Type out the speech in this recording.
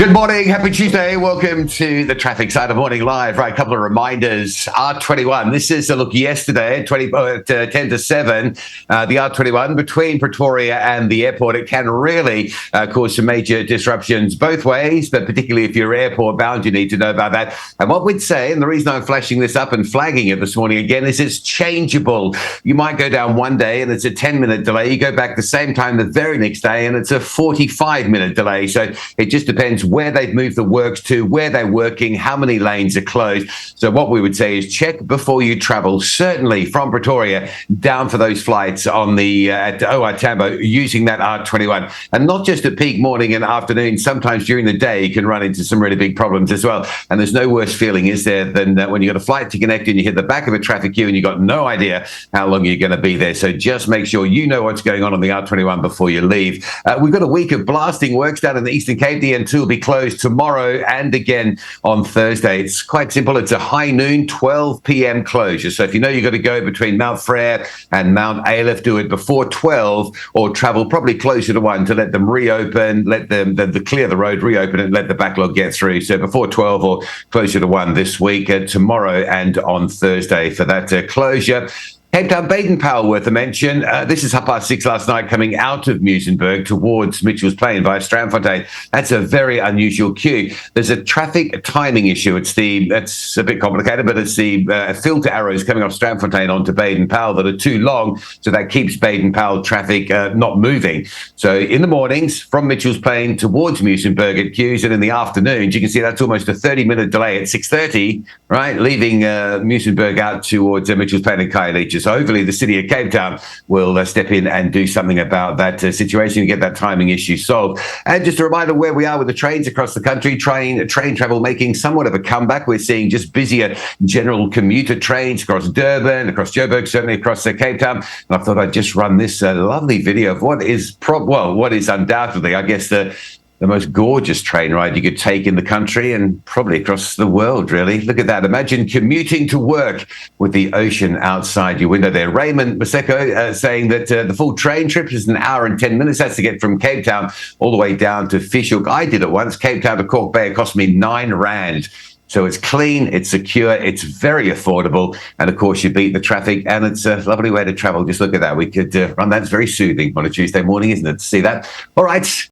Good morning, happy Tuesday. Welcome to the Traffic Side of Morning Live. Right, a couple of reminders. R21, this is a look yesterday at 10 to 7. The R21 between Pretoria and the airport, it can really cause some major disruptions both ways, but particularly if you're airport bound, you need to know about that. And what we'd say, and the reason I'm flashing this up and flagging it this morning again, is it's changeable. You might go down one day and it's a 10-minute delay. You go back the same time the very next day and it's a 45-minute delay. So it just depends where they've moved the works to, where they're working, how many lanes are closed. So what we would say is check before you travel, certainly from Pretoria down for those flights on the at OR Tambo using that R21. And not just at peak morning and afternoon, sometimes during the day you can run into some really big problems as well. And there's no worse feeling, is there, than when you've got a flight to connect and you hit the back of a traffic queue and you've got no idea how long you're going to be there. So just make sure you know what's going on the R21 before you leave. We've got a week of blasting works down in the Eastern Cape. The N2 will be closed tomorrow and again on Thursday. It's quite simple. It's a high noon, 12 p.m. cleosure. So if you know you've got to go between Mount Frere and Mount Aleph, do it before 12 or travel probably closer to 1 to let them reopen, let them clear the road, reopen and let the backlog get through. So before 12 or closer to 1 this week, tomorrow and on Thursday for that closure. Cape Town Baden-Powell worth a mention. This is 6:30 last night coming out of Muizenberg towards Mitchell's Plain via Strandfontein. That's a very unusual queue. There's a traffic timing issue. It's a bit complicated, but it's the filter arrows coming off Strandfontein onto Baden-Powell that are too long, so that keeps Baden-Powell traffic not moving. So in the mornings from Mitchell's Plain towards Muizenberg it queues, and in the afternoons you can see that's almost a 30-minute delay at 6:30, right, leaving Muizenberg out towards Mitchell's Plain and Khayelitsha. So hopefully the city of Cape Town will step in and do something about that situation and get that timing issue solved. And just a reminder where we are with the trains across the country. Train travel making somewhat of a comeback. We're seeing just busier general commuter trains across Durban, across Joburg, certainly across Cape Town. And I thought I'd just run this lovely video of what is undoubtedly, I guess, the most gorgeous train ride you could take in the country and probably across the world, really. Look at that. Imagine commuting to work with the ocean outside your window there. Raymond Maseko saying that the full train trip is 1 hour and 10 minutes. That's to get from Cape Town all the way down to Fishhook. I did it once. Cape Town to Cork Bay. It cost me 9 rand. So it's clean, it's secure, it's very affordable, and of course you beat the traffic, and it's a lovely way to travel. Just look at that. We could run that. It's very soothing on a Tuesday morning, isn't it, to see that? All right,